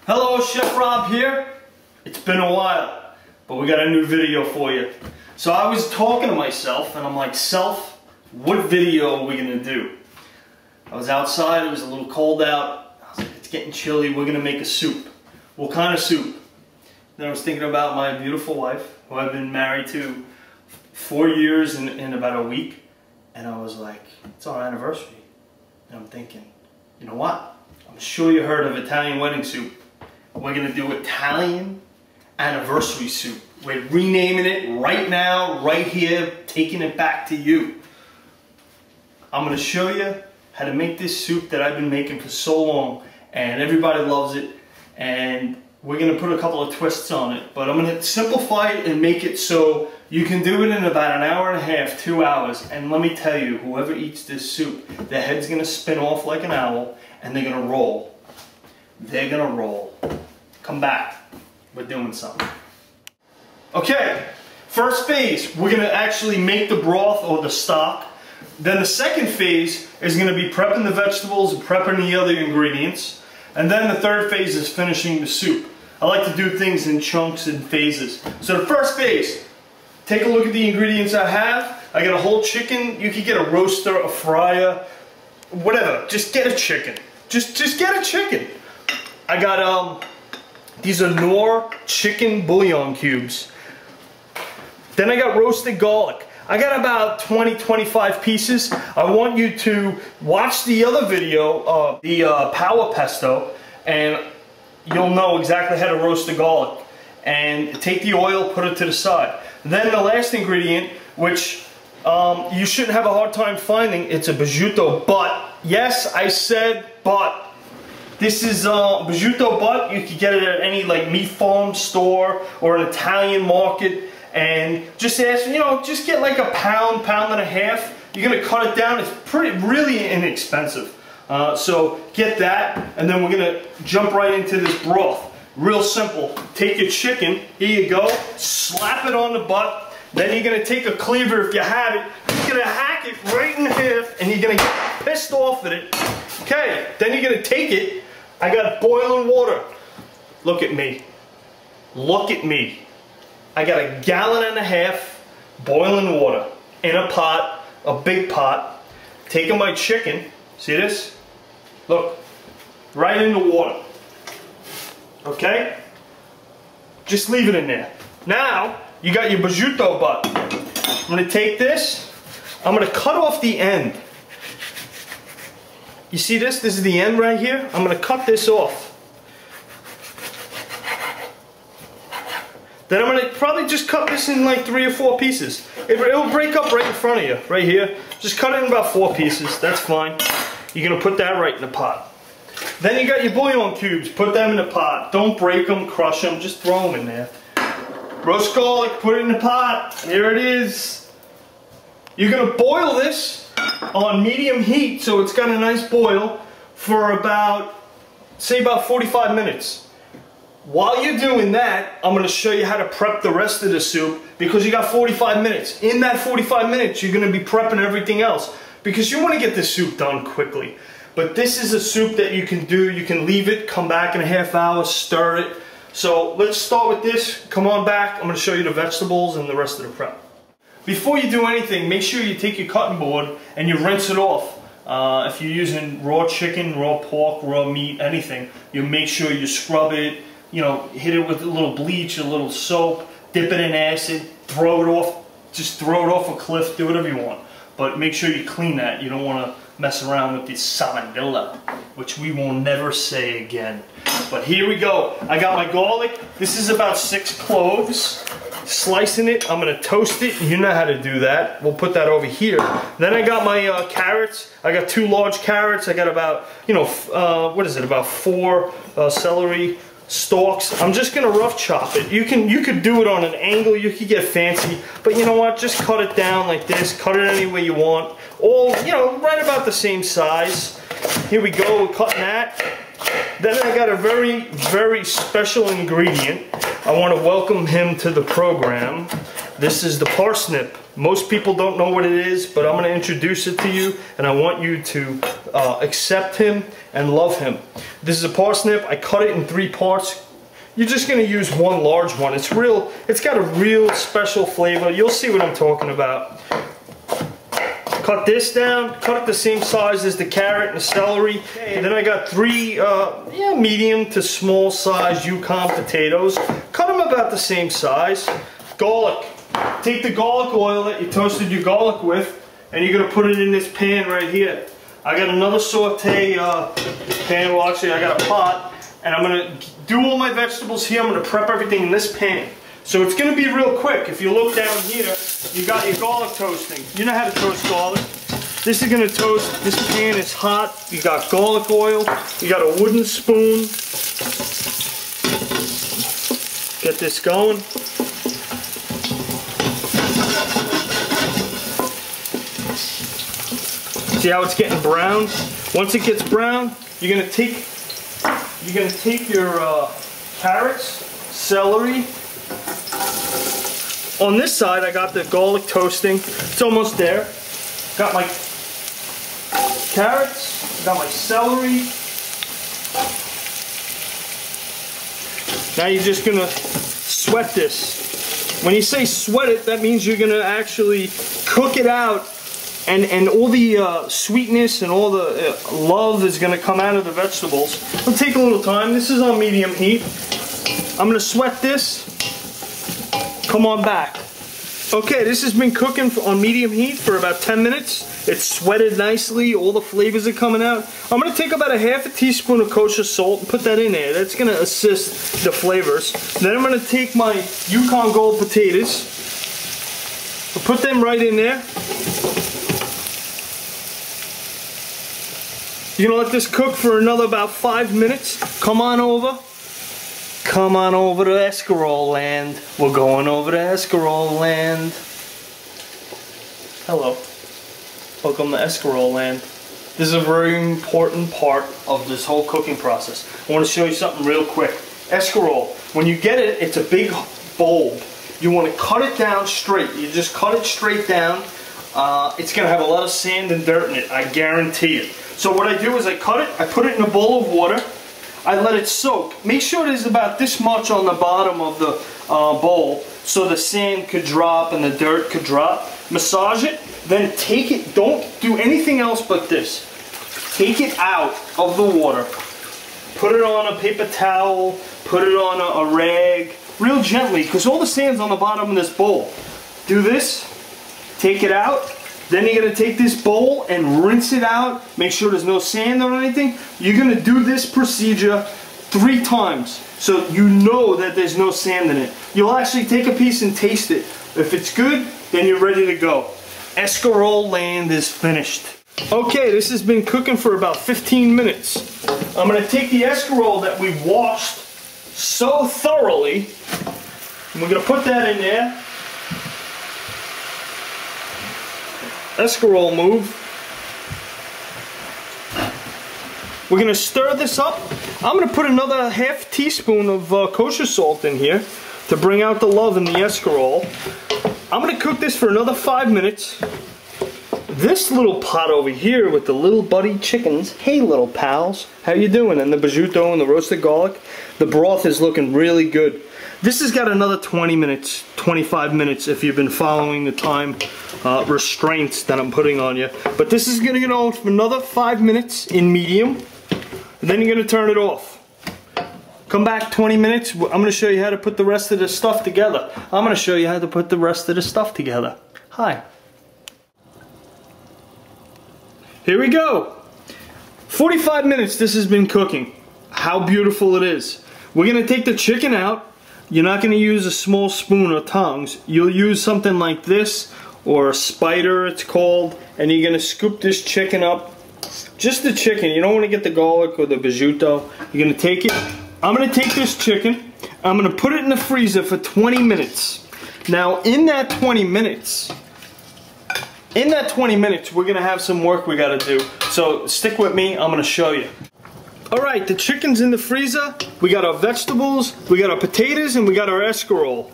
Hello, Chef Rob here. It's been a while, but we got a new video for you. So I was talking to myself and I'm like, self, what video are we gonna do? I was outside, it was a little cold out. I was like, it's getting chilly, we're gonna make a soup. What kind of soup? Then I was thinking about my beautiful wife, who I've been married to 4 years in about a week. And I was like, it's our anniversary. And I'm thinking, you know what? I'm sure you heard of Italian wedding soup. We're gonna do Italian anniversary soup. We're renaming it right now, right here, taking it back to you. I'm gonna show you how to make this soup that I've been making for so long, and everybody loves it. And we're gonna put a couple of twists on it, but I'm gonna simplify it and make it so you can do it in about an hour and a half, 2 hours. And let me tell you, whoever eats this soup, their head's gonna spin off like an owl, and they're gonna roll. They're gonna roll. Come back. We're doing something. Okay, first phase, we're gonna actually make the broth or the stock. Then the second phase is gonna be prepping the vegetables and prepping the other ingredients. And then the third phase is finishing the soup. I like to do things in chunks and phases. So the first phase, take a look at the ingredients I have. I got a whole chicken. You could get a roaster, a fryer, whatever. Just get a chicken. Just get a chicken. I got these are Knorr chicken bouillon cubes. Then I got roasted garlic. I got about 20-25 pieces. I want you to watch the other video, the power pesto, and you'll know exactly how to roast the garlic. And take the oil, put it to the side. Then the last ingredient, which you shouldn't have a hard time finding, it's a prosciutto butt. Yes, I said butt. This is prosciutto butt. You can get it at any like meat farm store or an Italian market. And just ask, you know, just get like a pound, pound and a half. You're gonna cut it down. It's really inexpensive. So get that, and then we're gonna jump right into this broth. Real simple. Take your chicken, here you go, slap it on the butt. Then you're gonna take a cleaver if you have it. You're gonna hack it right in half, and you're gonna get pissed off at it. Okay, then you're gonna take it. I got boiling water. Look at me. Look at me. I got 1.5 gallons boiling water in a pot, a big pot. Taking my chicken, see this? Look, right in the water. Okay? Just leave it in there. Now, you got your prosciutto butt. I'm gonna take this, I'm gonna cut off the end. You see this? This is the end right here. I'm gonna cut this off. Then I'm gonna probably just cut this in like 3 or 4 pieces. It'll break up right in front of you, right here. Just cut it in about 4 pieces, that's fine. You're gonna put that right in the pot. Then you got your bouillon cubes, put them in the pot. Don't break them, crush them, just throw them in there. Roast garlic, put it in the pot. Here it is. You're gonna boil this on medium heat, so it's got a nice boil for about, say about 45 minutes. While you're doing that, I'm going to show you how to prep the rest of the soup, because you got 45 minutes. In that 45 minutes, you're going to be prepping everything else, because you want to get this soup done quickly. But this is a soup that you can do. You can leave it, come back in a half hour, stir it. So let's start with this. Come on back. I'm going to show you the vegetables and the rest of the prep. Before you do anything, make sure you take your cutting board and you rinse it off. If you're using raw chicken, raw pork, raw meat, anything, you make sure you scrub it. You know, hit it with a little bleach, a little soap, dip it in acid, throw it off, just throw it off a cliff, do whatever you want. But make sure you clean that. You don't want to mess around with the salmonella, which we will never say again. But here we go. I got my garlic. This is about 6 cloves. Slicing it, I'm gonna toast it. You know how to do that. We'll put that over here. Then I got my carrots. I got 2 large carrots. I got about, you know, what is it? About 4 celery stalks. I'm just gonna rough chop it. You could do it on an angle. You could get fancy, but you know what? Just cut it down like this. Cut it any way you want. All, you know, right about the same size. Here we go. We're cutting that. Then I got a very, very special ingredient. I want to welcome him to the program. This is the parsnip. Most people don't know what it is, but I'm gonna introduce it to you, and I want you to accept him and love him. This is a parsnip. I cut it in 3 parts. You're just gonna use 1 large one. It's got a real special flavor. You'll see what I'm talking about. Cut this down, cut it the same size as the carrot and the celery. And then I got 3 medium to small size Yukon potatoes. Cut them about the same size. Garlic. Take the garlic oil that you toasted your garlic with, and you're gonna put it in this pan right here. I got another saute pan, well actually I got a pot, and I'm gonna do all my vegetables here. I'm gonna prep everything in this pan. So it's going to be real quick. If you look down here, you got your garlic toasting. You know how to toast garlic. This is going to toast. This pan is hot. You got garlic oil. You got a wooden spoon. Get this going. See how it's getting brown? Once it gets brown, you're going to take your carrots, celery. On this side, I got the garlic toasting. It's almost there. Got my carrots, got my celery. Now you're just gonna sweat this. When you say sweat it, that means you're gonna actually cook it out, and all the sweetness and all the love is gonna come out of the vegetables. It'll take a little time. This is on medium heat. I'm gonna sweat this. Come on back. Okay, this has been cooking on medium heat for about 10 minutes. It's sweated nicely. All the flavors are coming out. I'm going to take about a ½ teaspoon of kosher salt and put that in there. That's going to assist the flavors. Then I'm going to take my Yukon Gold potatoes. I'll put them right in there. You're going to let this cook for another about 5 minutes. Come on over. Come on over to escarole land. We're going over to escarole land. Hello. Welcome to escarole land. This is a very important part of this whole cooking process. I want to show you something real quick. Escarole, when you get it, it's a big bulb. You want to cut it down straight. You just cut it straight down. It's going to have a lot of sand and dirt in it, I guarantee it. So what I do is I cut it, I put it in a bowl of water. I let it soak. Make sure there's about this much on the bottom of the bowl so the sand could drop and the dirt could drop. Massage it, then take it. Don't do anything else but this. Take it out of the water. Put it on a paper towel. Put it on a rag. Real gently, because all the sand's on the bottom of this bowl. Do this. Take it out. Then you're going to take this bowl and rinse it out. Make sure there's no sand or anything. You're going to do this procedure 3 times so you know that there's no sand in it. You'll actually take a piece and taste it. If it's good, then you're ready to go. Escarole land is finished. Okay, this has been cooking for about 15 minutes. I'm going to take the escarole that we washed so thoroughly, and we're going to put that in there. Escarole move. We're going to stir this up. I'm going to put another ½ teaspoon of kosher salt in here to bring out the love in the escarole. I'm going to cook this for another 5 minutes. This little pot over here with the little buddy chickens, hey little pals, how you doing? And the prosciutto and the roasted garlic. The broth is looking really good. This has got another 20 minutes, 25 minutes if you've been following the time restraints that I'm putting on you. But this is going to go for another 5 minutes in medium. And then you're going to turn it off. Come back 20 minutes. I'm going to show you how to put the rest of the stuff together. I'm going to show you how to put the rest of the stuff together. Hi. Here we go. 45 minutes this has been cooking. How beautiful it is. We're going to take the chicken out. You're not going to use a small spoon or tongs. You'll use something like this, or a spider it's called, and you're going to scoop this chicken up. Just the chicken. You don't want to get the garlic or the prosciutto. You're going to take it. I'm going to take this chicken. I'm going to put it in the freezer for 20 minutes. Now, in that 20 minutes, we're going to have some work we got to do. So stick with me. I'm going to show you. Alright, the chicken's in the freezer. We got our vegetables, we got our potatoes, and we got our escarole.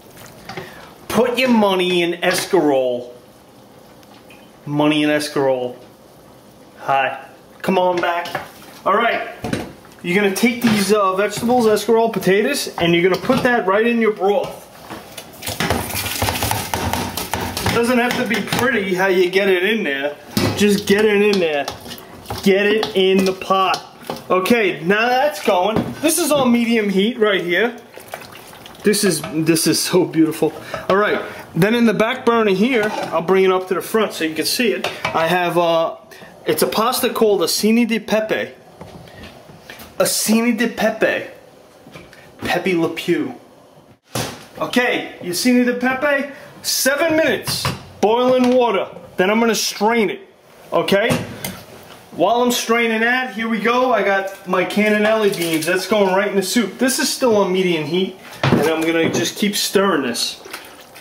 Put your money in escarole. Money in escarole. Hi. Come on back. Alright. You're going to take these vegetables, escarole, potatoes, and you're going to put that right in your broth. It doesn't have to be pretty how you get it in there. Just get it in there. Get it in the pot. Okay, now that's going. This is on medium heat right here. This is so beautiful. All right, then in the back burner here, I'll bring it up to the front so you can see it. I have it's a pasta called acini di pepe. Acini di pepe. Pepe Le Pew. Okay, acini di pepe. 7 minutes, boiling water. Then I'm gonna strain it. Okay. While I'm straining that, here we go. I got my cannellini beans. That's going right in the soup. This is still on medium heat, and I'm gonna just keep stirring this.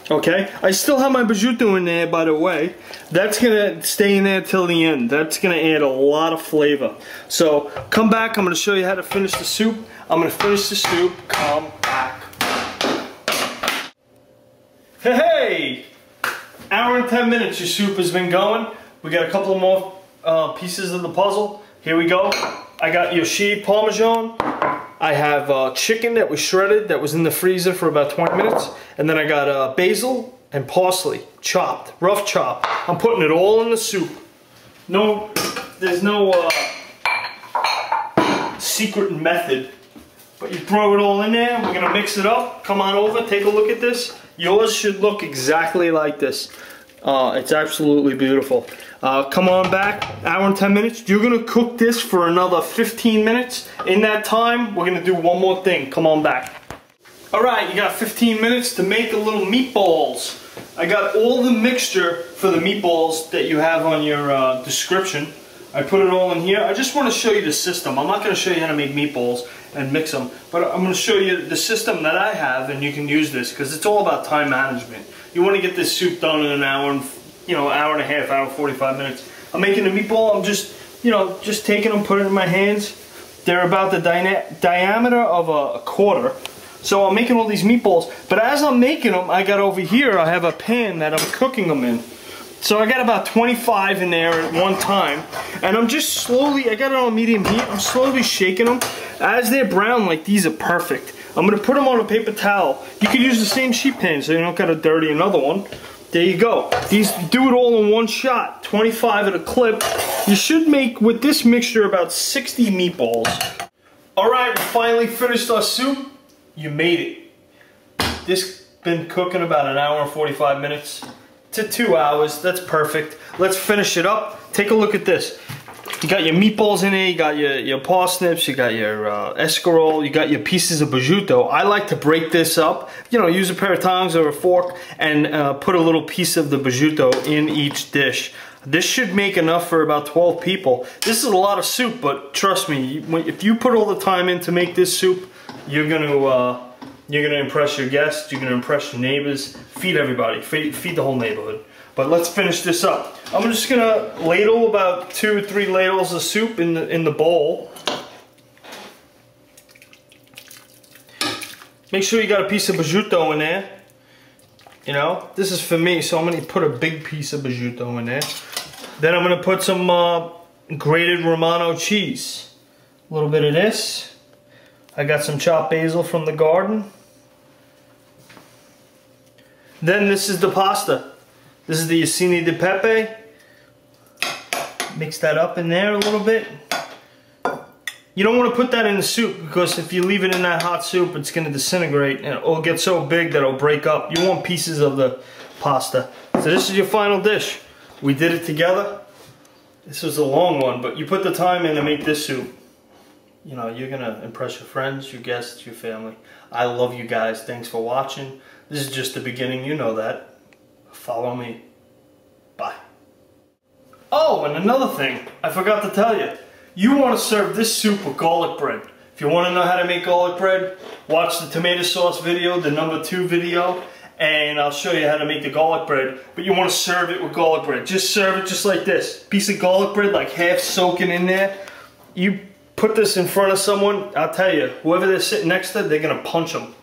Okay? I still have my prosciutto in there, by the way. That's gonna stay in there till the end. That's gonna add a lot of flavor. So, come back. I'm gonna show you how to finish the soup. I'm gonna finish the soup. Come back. Hey! Hour and 10 minutes your soup has been going. We got a couple more pieces of the puzzle. Here we go. I got your shaved parmesan. I have chicken that was shredded that was in the freezer for about 20 minutes. And then I got basil and parsley chopped, rough chop. I'm putting it all in the soup. No, there's no secret method. But you throw it all in there. We're gonna mix it up. Come on over, take a look at this. Yours should look exactly like this. It's absolutely beautiful. Come on back, hour and 10 minutes. You're gonna cook this for another 15 minutes. In that time, we're gonna do one more thing. Come on back. All right, you got 15 minutes to make a little meatballs. I got all the mixture for the meatballs that you have on your description. I put it all in here. I just want to show you the system. I'm not going to show you how to make meatballs and mix them, but I'm going to show you the system that I have, and you can use this because it's all about time management. You want to get this soup done in an hour and hour and a half, hour 45 minutes. I'm making a meatball. I'm just taking them, putting it in my hands. They're about the diameter of a quarter. So I'm making all these meatballs, but as I'm making them, I got over here, I have a pan that I'm cooking them in. So I got about 25 in there at one time, and I'm just slowly, I got it on medium heat, I'm slowly shaking them. As they're brown, like these are perfect. I'm gonna put them on a paper towel. You could use the same sheet pan so you don't gotta dirty another one. There you go. These, do it all in one shot, 25 at a clip. You should make, with this mixture, about 60 meatballs. All right, we finally finished our soup. You made it. This been cooking about an hour and 45 minutes to 2 hours. That's perfect. Let's finish it up. Take a look at this. You got your meatballs in there, you got your parsnips, you got your escarole, you got your pieces of prosciutto. I like to break this up, use a pair of tongs or a fork and put a little piece of the prosciutto in each dish. This should make enough for about 12 people. This is a lot of soup, but trust me, if you put all the time in to make this soup, you're gonna impress your guests, you're gonna impress your neighbors, feed everybody, feed the whole neighborhood. But let's finish this up. I'm just gonna ladle about 2 or 3 ladles of soup in the bowl. Make sure you got a piece of prosciutto in there. This is for me, so I'm gonna put a big piece of prosciutto in there. Then I'm gonna put some grated Romano cheese. A little bit of this. I got some chopped basil from the garden. Then this is the pasta. This is the acini di pepe. Mix that up in there a little bit. You don't want to put that in the soup because if you leave it in that hot soup, it's going to disintegrate and it'll get so big that it'll break up. You want pieces of the pasta. So this is your final dish. We did it together. This was a long one, but you put the time in to make this soup. You're going to impress your friends, your guests, your family. I love you guys. Thanks for watching. This is just the beginning. You know that. Follow me. Bye. Oh, and another thing, I forgot to tell you. You want to serve this soup with garlic bread. If you want to know how to make garlic bread, watch the tomato sauce video, the #2 video, and I'll show you how to make the garlic bread. But you want to serve it with garlic bread. Just serve it just like this. Piece of garlic bread, like half soaking in there. You put this in front of someone, I'll tell you, whoever they're sitting next to, they're going to punch them.